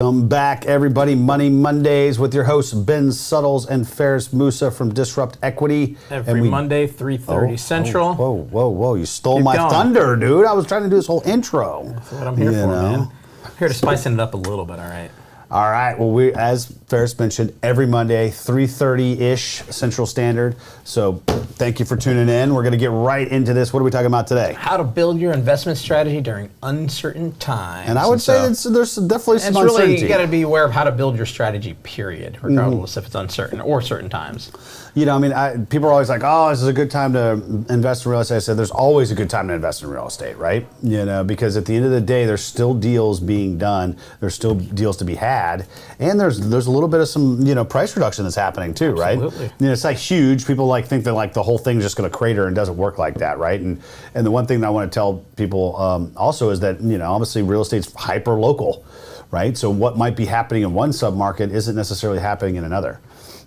Welcome back, everybody. Money Mondays with your hosts Ben Suttles and Ferris Musa from Disrupt Equity. Every Monday, 3:30 Central. Whoa. You stole my thunder, dude. I was trying to do this whole intro. That's what I'm here for, man. I'm here to spicing it up a little bit, all right? All right. Well, as Ferris mentioned, every Monday, 3:30-ish Central Standard. So thank you for tuning in. We're going to get right into this. What are we talking about today? How to build your investment strategy during uncertain times. And I would say there's definitely some really, uncertainty. You got to be aware of how to build your strategy, period, regardless if it's uncertain or certain times. You know, I mean, people are always like, oh, this is a good time to invest in real estate. I said, there's always a good time to invest in real estate, right? You know, because at the end of the day, there's still deals being done. There's still deals to be had. And there's a little bit of some, price reduction that's happening too, right? Absolutely. It's like huge. People think that the whole thing's just going to crater and doesn't work like that, right? And the one thing that I want to tell people also is that, obviously real estate's hyper local, right? So what might be happening in one submarket isn't necessarily happening in another.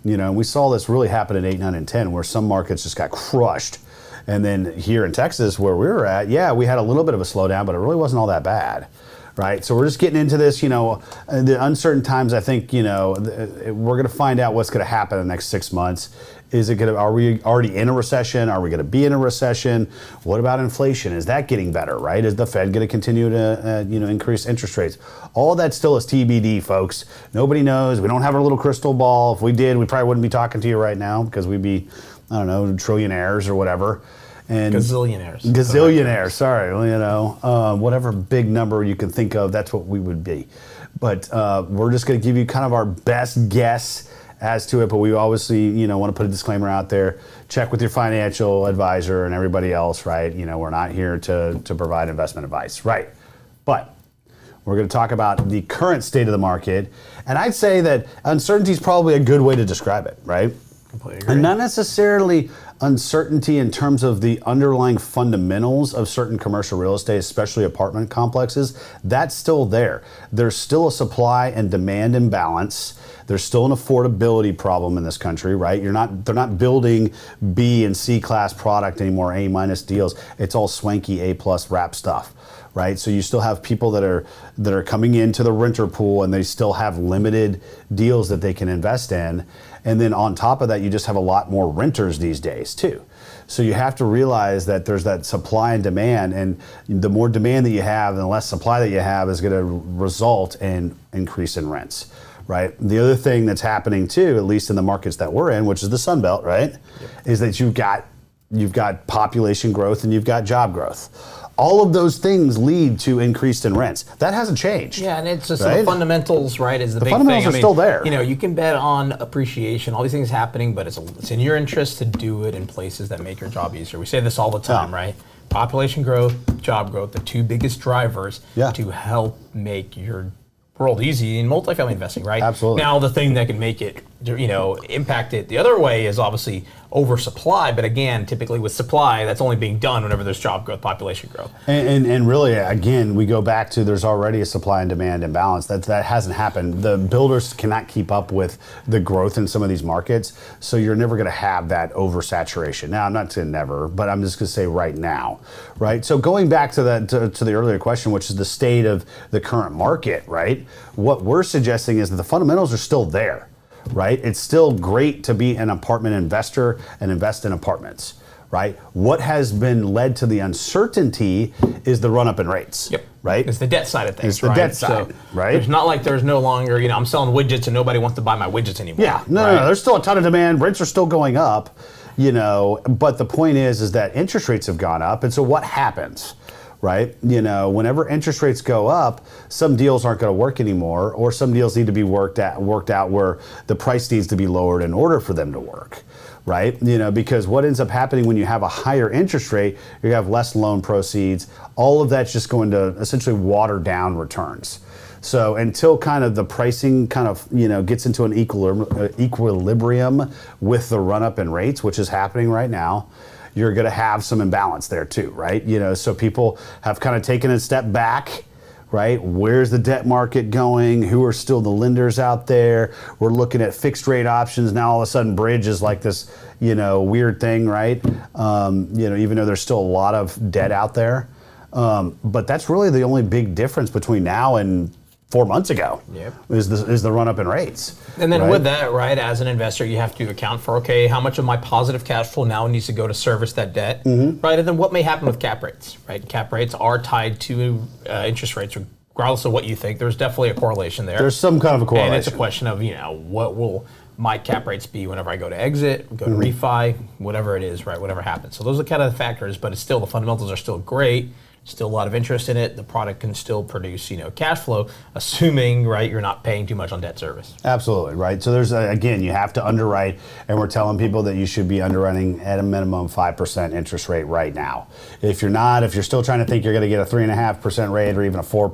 We saw this really happen in 8, 9, and 10, where some markets just got crushed. And then here in Texas, where we were at, we had a little bit of a slowdown, but it really wasn't all that bad, right? So we're just getting into this, the uncertain times. I think, we're going to find out what's going to happen in the next 6 months. Are we already in a recession? Are we going to be in a recession? What about inflation? Is that getting better, right? Is the Fed going to continue to, increase interest rates? All that still is TBD, folks. Nobody knows. We don't have our little crystal ball. If we did, we probably wouldn't be talking to you right now because we'd be, I don't know, trillionaires or whatever. And Gazillionaires, sorry. Whatever big number you can think of, that's what we would be. But we're just going to give you kind of our best guess as to it, but we obviously, want to put a disclaimer out there. Check with your financial advisor and everybody else, right? We're not here to provide investment advice, right? But we're going to talk about the current state of the market, and I'd say that uncertainty is probably a good way to describe it, right? Completely agree. And not necessarily uncertainty in terms of the underlying fundamentals of certain commercial real estate, especially apartment complexes. That's still there. There's still a supply and demand imbalance. There's still an affordability problem in this country, right? They're not building B and C class product anymore, A- deals. It's all swanky A+ wrap stuff, right? So you still have people that are coming into the renter pool and they still have limited deals that they can invest in. And then on top of that, you just have a lot more renters these days too. So you have to realize that there's that supply and demand, and the more demand that you have and the less supply that you have is going to result in increase in rents, right? The other thing that's happening too, at least in the markets that we're in, which is the Sun Belt, right? Yep. Is that you've got population growth and you've got job growth. All of those things lead to increase in rents. That hasn't changed. Yeah, and it's just right? the fundamentals, right, is the big thing. The fundamentals are still there. You can bet on appreciation, all these things happening, but it's in your interest to do it in places that make your job easier. We say this all the time, right? Population growth, job growth, the two biggest drivers to help make your world easy in multifamily investing, right? Absolutely. Now, the thing that can make it, impact it the other way is obviously oversupply. But again, typically with supply, that's only being done whenever there's job growth, population growth. And really, again, we go back to there's already a supply and demand imbalance. That hasn't happened. The builders cannot keep up with the growth in some of these markets. So you're never going to have that oversaturation. Now, I'm not saying never, but I'm just going to say right now, right? So going back to to the earlier question, which is the state of the current market, right? What we're suggesting is that the fundamentals are still there, right? It's still great to be an apartment investor and invest in apartments, right? What has been led to the uncertainty is the run up in rates, right? It's the debt side of things, It's the debt side, right? It's not like there's no longer, I'm selling widgets and nobody wants to buy my widgets anymore. Yeah, no, there's still a ton of demand. Rents are still going up, but the point is that interest rates have gone up. And so what happens? Right? Whenever interest rates go up, some deals aren't going to work anymore, or some deals need to be worked out where the price needs to be lowered in order for them to work. Right? Because what ends up happening when you have a higher interest rate, you have less loan proceeds. All of that's just going to essentially water down returns. So until kind of the pricing kind of, gets into an equilibrium with the run up in rates, which is happening right now, you're going to have some imbalance there too, right? So people have kind of taken a step back, right? Where's the debt market going? Who are still the lenders out there? We're looking at fixed rate options. Now all of a sudden bridge is like this, weird thing, right? Even though there's still a lot of debt out there. But that's really the only big difference between now and 4 months ago. Yep. Is the run up in rates. And then right? with that, right, as an investor, you have to account for, okay, how much of my positive cash flow now needs to go to service that debt, right? And then what may happen with cap rates, right? Cap rates are tied to interest rates, regardless of what you think. There's definitely a correlation there. There's some kind of a correlation. And it's a question of, what will my cap rates be whenever I go to exit, go to refi, whatever it is, right, whatever happens. So those are kind of the factors, but it's still, the fundamentals are still great. Still a lot of interest in it. The product can still produce, cash flow, assuming, right, you're not paying too much on debt service. Absolutely, right? So there's, again, you have to underwrite, and we're telling people that you should be underwriting at a minimum 5% interest rate right now. If you're not, if you're still trying to think you're going to get a 3.5% rate or even a 4% or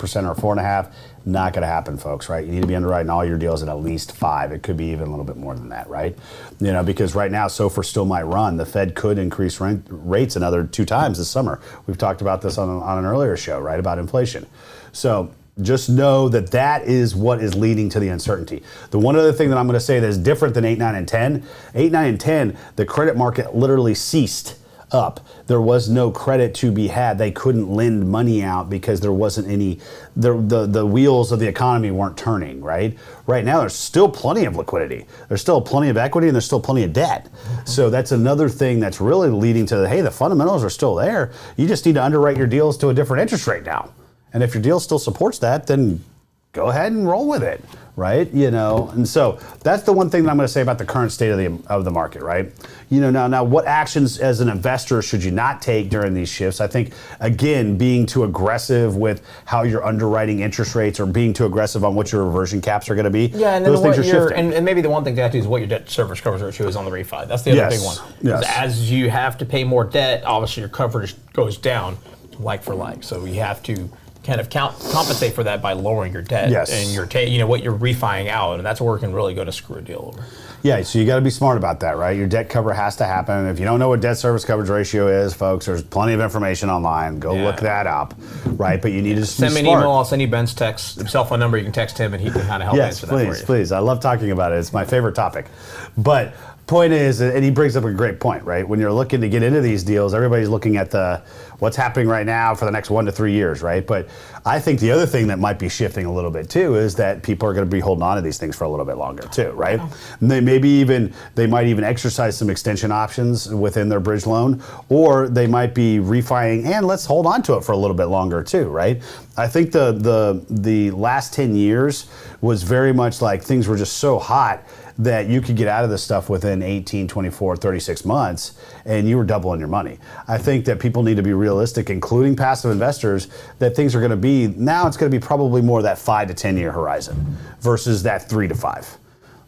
4.5%, not going to happen, folks, right? You need to be underwriting all your deals at least 5. It could be even a little bit more than that, right? Because right now, SOFR still might run. The Fed could increase rates another 2 times this summer. We've talked about this on an earlier show, right, about inflation. So just know that that is what is leading to the uncertainty. The one other thing that I'm going to say that is different than 8, 9, and 10, 8, 9, and 10, the credit market literally ceased up. There was no credit to be had. They couldn't lend money out because there wasn't any, the wheels of the economy weren't turning, right? Right now, there's still plenty of liquidity. There's still plenty of equity and there's still plenty of debt. So that's another thing that's really leading to, hey, the fundamentals are still there. You just need to underwrite your deals to a different interest rate now. And if your deal still supports that, then go ahead and roll with it, right? And so that's the one thing that I'm going to say about the current state of the market, right? Now what actions as an investor should you not take during these shifts? I think, again, being too aggressive with how you're underwriting interest rates or being too aggressive on what your reversion caps are going to be. Yeah, and those things are shifting. And maybe the one thing to add to is what your debt service coverage ratio is on the refi. That's the other big one. Yes. As you have to pay more debt, obviously your coverage goes down like for like. So you have to kind of compensate for that by lowering your debt and what you're refining out, and that's where it can really go to screw a deal over. Yeah, so you got to be smart about that, right? Your debt cover has to happen. If you don't know what debt service coverage ratio is, folks, there's plenty of information online. Go look that up, right? But you need to send me an email. I'll send you Ben's cell phone number. You can text him, and he can kind of help answer that for you. Yes, please. I love talking about it. It's my favorite topic. But point is, and he brings up a great point, right? When you're looking to get into these deals, everybody's looking at what's happening right now for the next 1 to 3 years, right? But I think the other thing that might be shifting a little bit too is that people are going to be holding on to these things for a little bit longer too, right? And they might even exercise some extension options within their bridge loan, or they might be refining and let's hold on to it for a little bit longer too, right? I think the last 10 years was very much like things were just so hot that you could get out of this stuff within 18, 24, 36 months, and you were doubling your money. I think that people need to be realistic, including passive investors, that things are going to be, now it's going to be probably more that 5 to 10 year horizon versus that 3 to 5.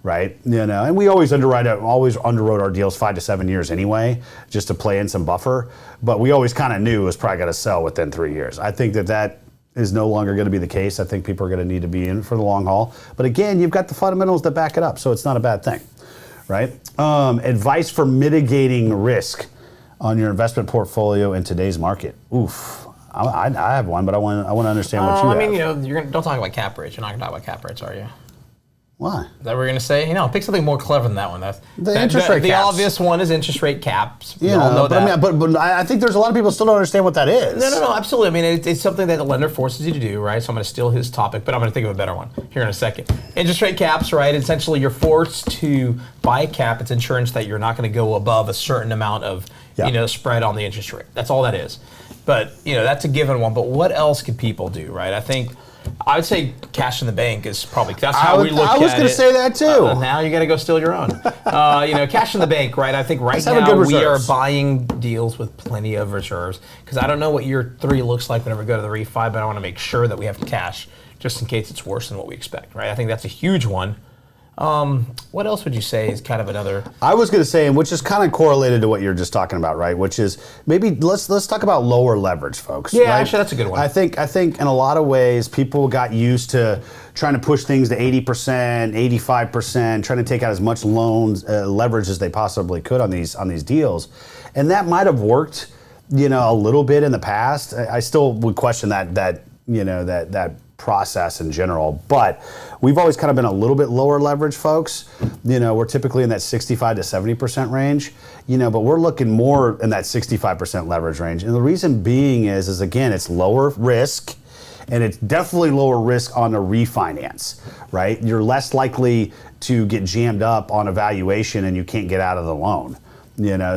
Right, and we always underwrote our deals 5 to 7 years anyway, just to play in some buffer. But we always kind of knew it was probably going to sell within 3 years. I think that is no longer going to be the case. I think people are going to need to be in for the long haul. But again, you've got the fundamentals that back it up, so it's not a bad thing, right? Advice for mitigating risk on your investment portfolio in today's market. Oof. I have one, but I want to understand what you have. Don't talk about cap rates. You're not going to talk about cap rates, are you? Why? Is that what we're going to say? Pick something more clever than that one. Interest rate caps. The obvious one is interest rate caps. We all know that. But I think there's a lot of people still don't understand what that is. No, absolutely. It's something that the lender forces you to do, right? So I'm going to steal his topic, but I'm going to think of a better one here in a second. Interest rate caps, right? Essentially, you're forced to buy a cap. It's insurance that you're not going to go above a certain amount of spread on the interest rate. That's all that is. But that's a given one. But what else could people do, right? I would say cash in the bank is probably, that's how we look at it. I was going to say that too. Now you got to go steal your own. Cash in the bank, right? I think right now we are buying deals with plenty of reserves because I don't know what year 3 looks like whenever we go to the refi, but I want to make sure that we have cash just in case it's worse than what we expect, right? I think that's a huge one. What else would you say is kind of another? I was going to say, and which is kind of correlated to what you're just talking about, right? Which is maybe let's talk about lower leverage, folks. Yeah, right? actually, that's a good one. I think in a lot of ways, people got used to trying to push things to 80%, 85%, trying to take out as much loans leverage as they possibly could on these deals, and that might have worked, a little bit in the past. I still would question that process in general, but we've always kind of been a little bit lower leverage, folks. We're typically in that 65 to 70% range, but we're looking more in that 65% leverage range. And the reason being is again, it's lower risk and it's definitely lower risk on a refinance, right? You're less likely to get jammed up on a valuation and you can't get out of the loan.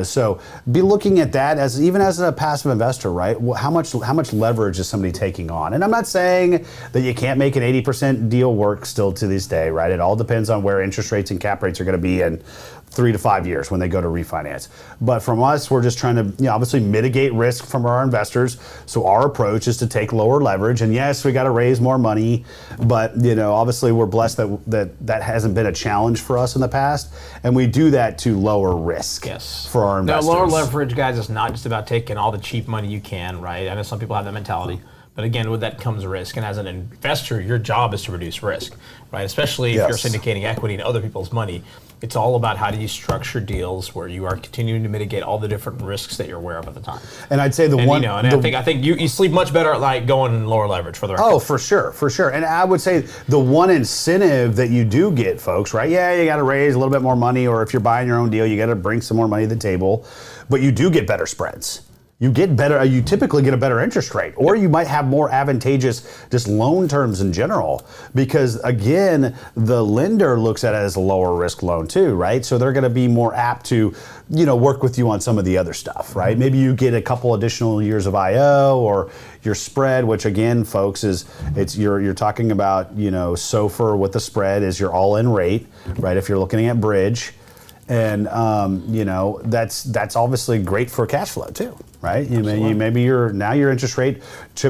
So be looking at that as even as a passive investor, right? How much leverage is somebody taking on? And I'm not saying that you can't make an 80% deal work still to this day, right? It all depends on where interest rates and cap rates are going to be in 3 to 5 years when they go to refinance. But from us, we're just trying to obviously mitigate risk from our investors. So our approach is to take lower leverage. And yes, we got to raise more money, but obviously we're blessed that hasn't been a challenge for us in the past. And we do that to lower risk for our investors. Now, lower leverage, guys, is not just about taking all the cheap money you can, right? I know some people have that mentality. But again, with that comes risk. And as an investor, your job is to reduce risk, right? Especially if you're syndicating equity and other people's money. It's all about how do you structure deals where you are continuing to mitigate all the different risks that you're aware of at the time. And I'd say I think you sleep much better at like going lower leverage for the record. Oh, for sure. And I would say the one incentive that you do get, folks, right? Yeah, you got to raise a little bit more money, or if you're buying your own deal, you got to bring some more money to the table. But you do get better spreads. You typically get a better interest rate, or you might have more advantageous just loan terms in general, because again, the lender looks at it as a lower risk loan too, right? So they're going to be more apt to, work with you on some of the other stuff, right? Maybe you get a couple additional years of IO, or your spread, which again, folks, you're talking about, SOFR with the spread is your all-in rate, right? If you're looking at bridge. And that's obviously great for cash flow too, right? Maybe your interest rate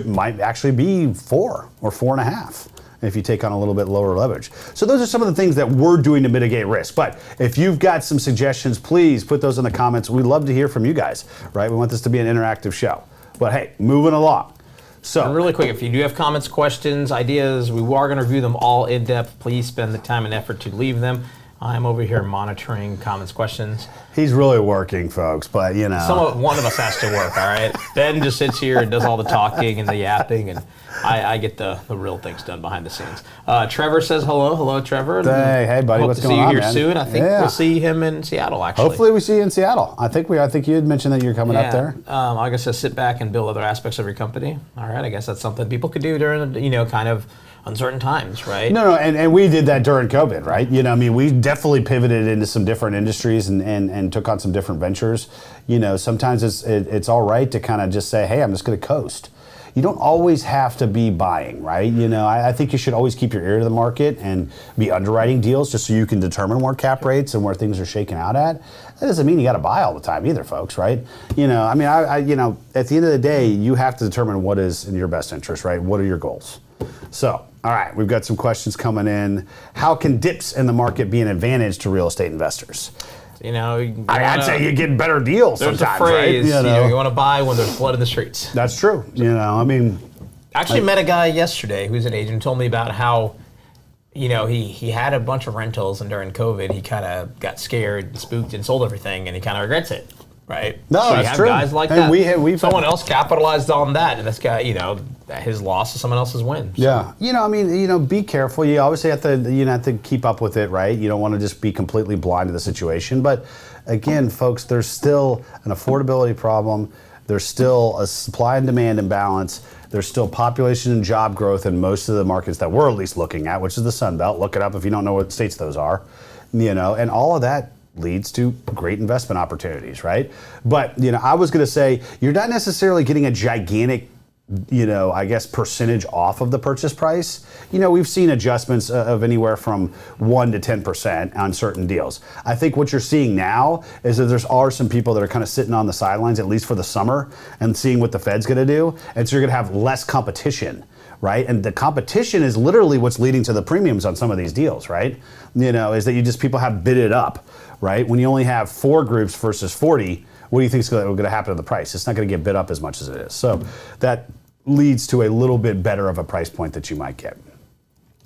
might actually be 4 or 4.5 if you take on a little bit lower leverage. So those are some of the things that we're doing to mitigate risk. But if you've got some suggestions, please put those in the comments. We'd love to hear from you guys, right? We want this to be an interactive show. But hey, moving along. So and really quick, if you do have comments, questions, ideas, we are going to review them all in depth. Please spend the time and effort to leave them. I'm over here monitoring comments, questions. He's really working, folks, but one of us has to work, all right? Ben just sits here and does all the talking and the yapping, and I get the real things done behind the scenes. Trevor says hello. Hello, Trevor. Hey, buddy, what's going on, hope to see you here soon. I think we'll see him in Seattle, actually. Hopefully we see you in Seattle. I think you had mentioned that you're coming up there. I guess sit back and build other aspects of your company. All right, I guess that's something people could do during, kind of uncertain times, right? No, and we did that during COVID, right? We definitely pivoted into some different industries and took on some different ventures. Sometimes it's all right to kind of just say, hey, I'm just going to coast. You don't always have to be buying, right? I think you should always keep your ear to the market and be underwriting deals just so you can determine where cap rates and where things are shaking out at. That doesn't mean you got to buy all the time either, folks, right? At the end of the day, you have to determine what is in your best interest, right? What are your goals? So, all right, we've got some questions coming in. How can dips in the market be an advantage to real estate investors? I'd say you get better deals there's sometimes, a phrase, right? You want to buy when there's blood in the streets. That's true. Actually met a guy yesterday who's an agent who told me about how, he had a bunch of rentals, and during COVID, he kind of got scared and spooked and sold everything, and he kind of regrets it. Right. No, so that's true. Guys like and that. Someone else capitalized on that, and this guy, his loss is someone else's win. So. Yeah. Be careful. You obviously have to keep up with it, right? You don't want to just be completely blind to the situation. But again, folks, there's still an affordability problem. There's still a supply and demand imbalance. There's still population and job growth in most of the markets that we're at least looking at, which is the Sun Belt. Look it up if you don't know what states those are. And all of that leads to great investment opportunities, right? But, I was going to say, you're not necessarily getting a gigantic, percentage off of the purchase price. We've seen adjustments of anywhere from 1 to 10% on certain deals. I think what you're seeing now is that there are some people that are kind of sitting on the sidelines, at least for the summer, and seeing what the Fed's going to do. And so you're going to have less competition, right? And the competition is literally what's leading to the premiums on some of these deals, right? Is that people have bid it up, right? When you only have 4 groups versus 40, what do you think is going to happen to the price? It's not going to get bid up as much as it is. So that leads to a little bit better of a price point that you might get.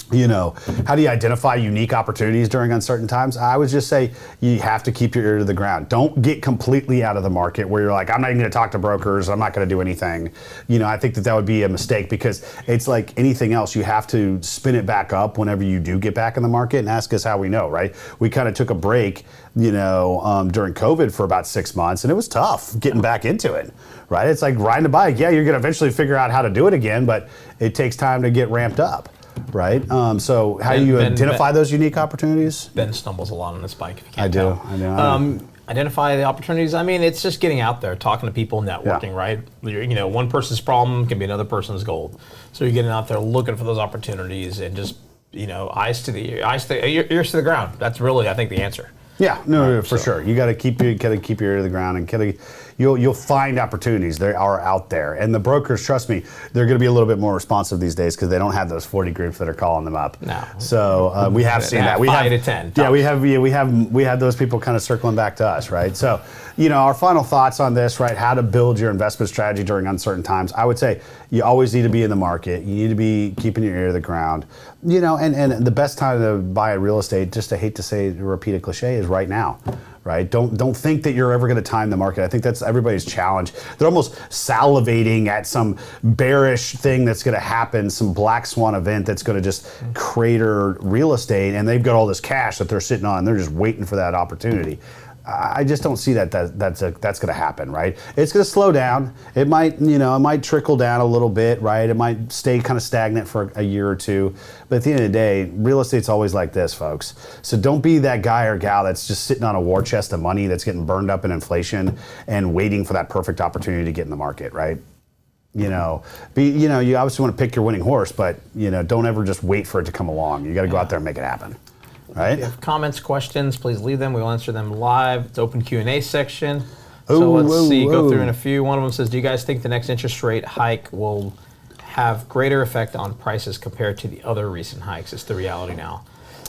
How do you identify unique opportunities during uncertain times? I would just say you have to keep your ear to the ground. Don't get completely out of the market where you're like, I'm not even going to talk to brokers. I'm not going to do anything. I think that would be a mistake, because it's like anything else. You have to spin it back up whenever you do get back in the market, and ask us how we know, right? We kind of took a break, during COVID for about 6 months, and it was tough getting back into it, right? It's like riding a bike. Yeah, you're going to eventually figure out how to do it again, but it takes time to get ramped up. Right. So how do you identify those unique opportunities? Ben stumbles a lot on this bike, if you can't I do. Identify the opportunities. I mean, it's just getting out there, talking to people, networking, right? One person's problem can be another person's gold. So you're getting out there looking for those opportunities, and just, ears to the ground. That's really, I think, the answer. Yeah, no, for sure. You got to keep your ear to the ground, and you'll find opportunities. They are out there, and the brokers, trust me, they're going to be a little bit more responsive these days, because they don't have those 40 groups that are calling them up. No. So we have seen that. We 5 to 10. Yeah, we have those people kind of circling back to us, right? So, our final thoughts on this, right? How to build your investment strategy during uncertain times. I would say you always need to be in the market. You need to be keeping your ear to the ground. And the best time to buy real estate, just to hate to say, repeat a cliche, is right now. Right? Don't think that you're ever going to time the market. I think that's everybody's challenge. They're almost salivating at some bearish thing that's going to happen, some black swan event that's going to just crater real estate, and they've got all this cash that they're sitting on, and they're just waiting for that opportunity. I just don't see that's going to happen, right? It's going to slow down. It might trickle down a little bit, right? It might stay kind of stagnant for a year or two. But at the end of the day, real estate's always like this, folks. So don't be that guy or gal that's just sitting on a war chest of money that's getting burned up in inflation and waiting for that perfect opportunity to get in the market, right? You obviously want to pick your winning horse, but don't ever just wait for it to come along. You got to go out there and make it happen. Right? If you have comments, questions, please leave them. We will answer them live. It's open Q&A section. So let's see, go through in a few. One of them says, do you guys think the next interest rate hike will have greater effect on prices compared to the other recent hikes? It's the reality now.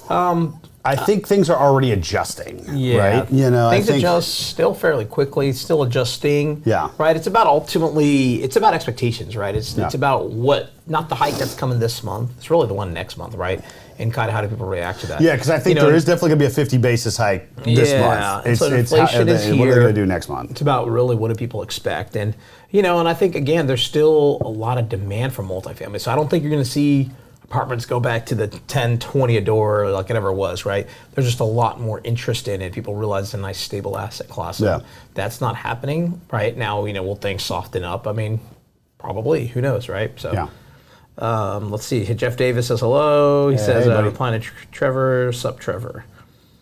I think things are already adjusting, right? Things adjust still fairly quickly, still adjusting. Yeah. Right? It's about expectations, right? It's about not the hike that's coming this month. It's really the one next month, right? And kind of how do people react to that? Yeah, because I think there is definitely going to be a 50 basis hike this month. Inflation is here. What are they going to do next month? It's about really what do people expect. And, and I think, again, there's still a lot of demand for multifamily. So I don't think you're going to see apartments go back to the 10, 20 a door like it ever was, right? There's just a lot more interest in it. People realize it's a nice, stable asset class. So that's not happening right now. Will things soften up? I mean, probably. Who knows, right? So. Yeah. Let's see. Jeff Davis says hello. He says, replying to Trevor. Sup, Trevor.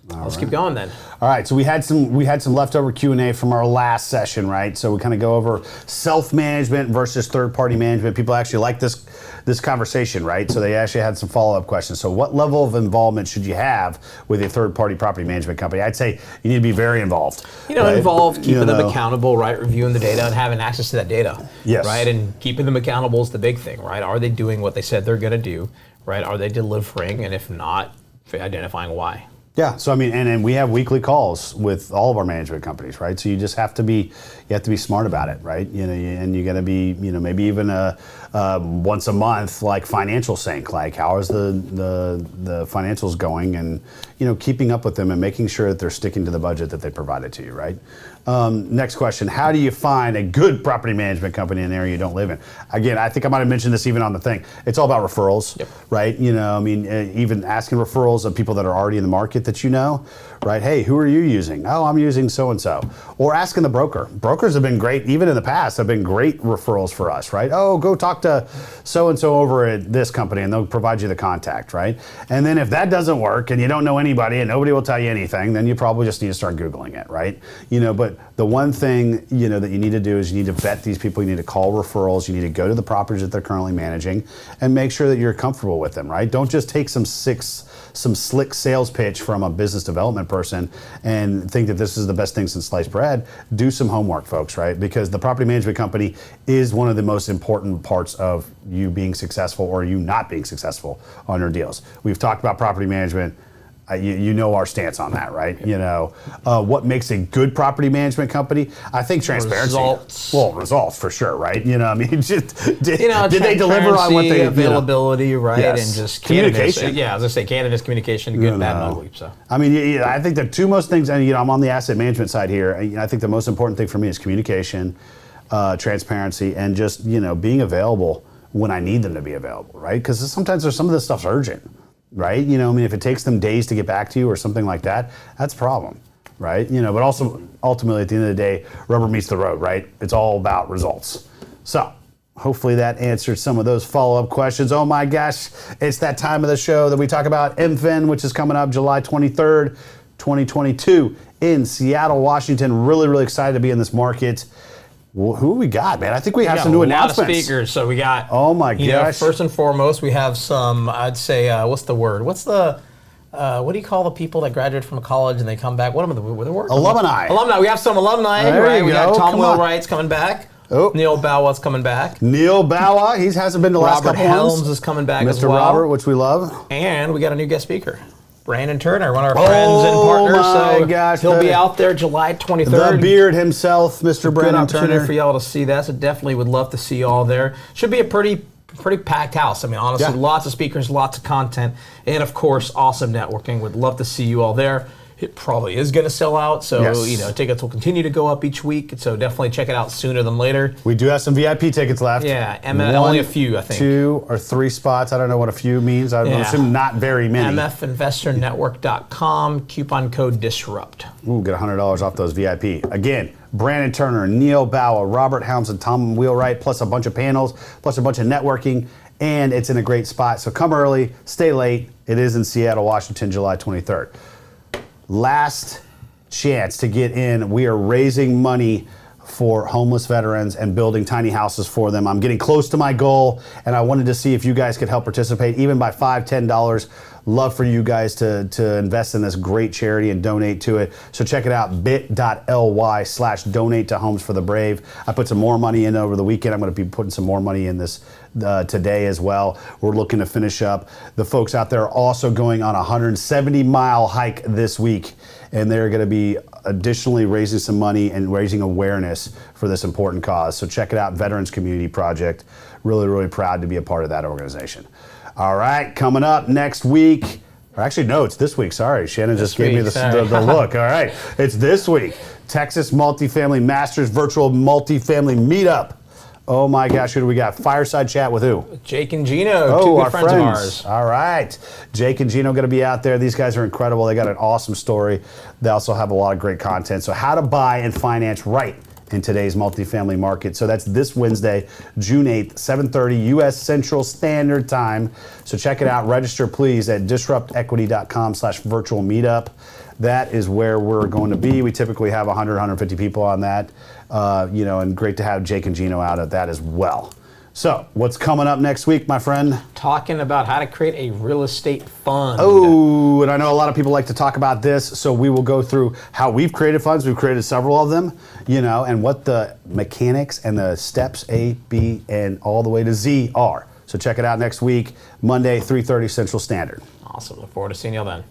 Let's keep going then. All right. So we had some leftover Q&A from our last session, right? So we kind of go over self-management versus third-party management. People actually like this conversation, right? So they actually had some follow-up questions. So what level of involvement should you have with a third-party property management company? I'd say you need to be very involved. Right? Involved, keeping them accountable, right? Reviewing the data and having access to that data. Yes. Right? And keeping them accountable is the big thing, right? Are they doing what they said they're going to do, right? Are they delivering? And if not, identifying why. Yeah, so I mean, and we have weekly calls with all of our management companies, right? So you just have to be smart about it, right? And you got to be, maybe even once a month, like financial sync, like how is the financials going, and keeping up with them and making sure that they're sticking to the budget that they provided to you, right? Next question: how do you find a good property management company in an area you don't live in? Again, I think I might have mentioned this even on the thing. It's all about referrals, right? Even asking referrals of people that are already in the market that right? Hey, who are you using? Oh, I'm using so-and-so. Or asking the broker. Brokers have been great, even in the past, have been great referrals for us, right? Oh, go talk to so-and-so over at this company and they'll provide you the contact, right? And then if that doesn't work and you don't know anybody and nobody will tell you anything, then you probably just need to start Googling it, right? But the one thing, that you need to do is you need to vet these people. You need to call referrals. You need to go to the properties that they're currently managing and make sure that you're comfortable with them, right? Don't just take some slick sales pitch from a business development person and think that this is the best thing since sliced bread. Do some homework, folks, right? Because the property management company is one of the most important parts of you being successful or you not being successful on your deals. We've talked about property management You know our stance on that, right? You know, what makes a good property management company? I think transparency. Results. Well, results for sure, right? You know, I mean, just did they deliver on what transparency, they availability, right? Yes. And just Communication. Cannabis. Yeah, I was gonna say cannabis communication, good, bad, and ugly. So I mean, yeah, I think the two most things, and I'm on the asset management side here. I think the most important thing for me is communication, transparency, and just being available when I need them to be available, right? Because sometimes some of this stuff's urgent. Right? I mean, if it takes them days to get back to you or something like that, that's a problem, right? But also, ultimately, at the end of the day, rubber meets the road, right? It's all about results. So, hopefully that answered some of those follow-up questions. Oh my gosh, it's that time of the show that we talk about MFIN, which is coming up July 23rd, 2022 in Seattle, Washington. Really, really excited to be in this market. Well, who we got, man? I think we have some new announcements. A lot of speakers. So we got. Oh my gosh! First and foremost, we have some. I'd say, what's the word? What's the? What do you call the people that graduate from college and they come back? What are the word? Alumni. Alumni. We have some alumni. There right? You we go. got Tom Wheelwright's coming back. Oh. Neil Bowa's coming back. Neil Bowa, he hasn't been the last couple Robert Helms is coming back as Mr. well. Robert, which we love. And we got a new guest speaker. Brandon Turner, one of our friends and partners. My gosh, he'll be out there July 23rd. The beard himself, Mr. Brandon Turner. Good opportunity for y'all to see that. So definitely would love to see y'all there. Should be a pretty packed house. I mean, honestly, lots of speakers, lots of content, and of course, awesome networking. Would love to see you all there. It probably is going to sell out, so tickets will continue to go up each week. So definitely check it out sooner than later. We do have some VIP tickets left. Yeah, only a few, I think. 2 or 3 spots. I don't know what a few means. I assume not very many. mfinvestornetwork.com, coupon code DISRUPT. Ooh, get $100 off those VIP. Again, Brandon Turner, Neil Bowa, Robert Helms, and Tom Wheelwright, plus a bunch of panels, plus a bunch of networking, and it's in a great spot. So come early, stay late. It is in Seattle, Washington, July 23rd. Last chance to get in. We are raising money for homeless veterans and building tiny houses for them. I'm getting close to my goal, and I wanted to see if you guys could help participate, even by $5, $10. Love for you guys to invest in this great charity and donate to it. So check it out, bit.ly/donate to Homes for the Brave. I put some more money in over the weekend. I'm going to be putting some more money in this today as well. We're looking to finish up. The folks out there are also going on a 170-mile hike this week, and they're going to be additionally raising some money and raising awareness for this important cause. So check it out, Veterans Community Project. Really, really proud to be a part of that organization. All right, coming up next week, or actually, no, it's this week. Sorry, Shannon just gave me the look. All right, it's this week. Texas Multifamily Masters Virtual Multifamily Meetup. Oh my gosh, who do we got? Fireside chat with who? Jake and Gino, two good friends of ours. All right. Jake and Gino going to be out there. These guys are incredible. They got an awesome story. They also have a lot of great content. So how to buy and finance right in today's multifamily market. So that's this Wednesday, June 8th, 7:30 U.S. Central Standard Time. So check it out. Register, please, at disruptequity.com/virtual meetup. That is where we're going to be. We typically have 100, 150 people on that, and great to have Jake and Gino out at that as well. So what's coming up next week, my friend? Talking about how to create a real estate fund. Oh, and I know a lot of people like to talk about this, so we will go through how we've created funds. We've created several of them, and what the mechanics and the steps A, B, and all the way to Z are. So check it out next week, Monday, 3:30 Central Standard. Awesome. Look forward to seeing y'all then.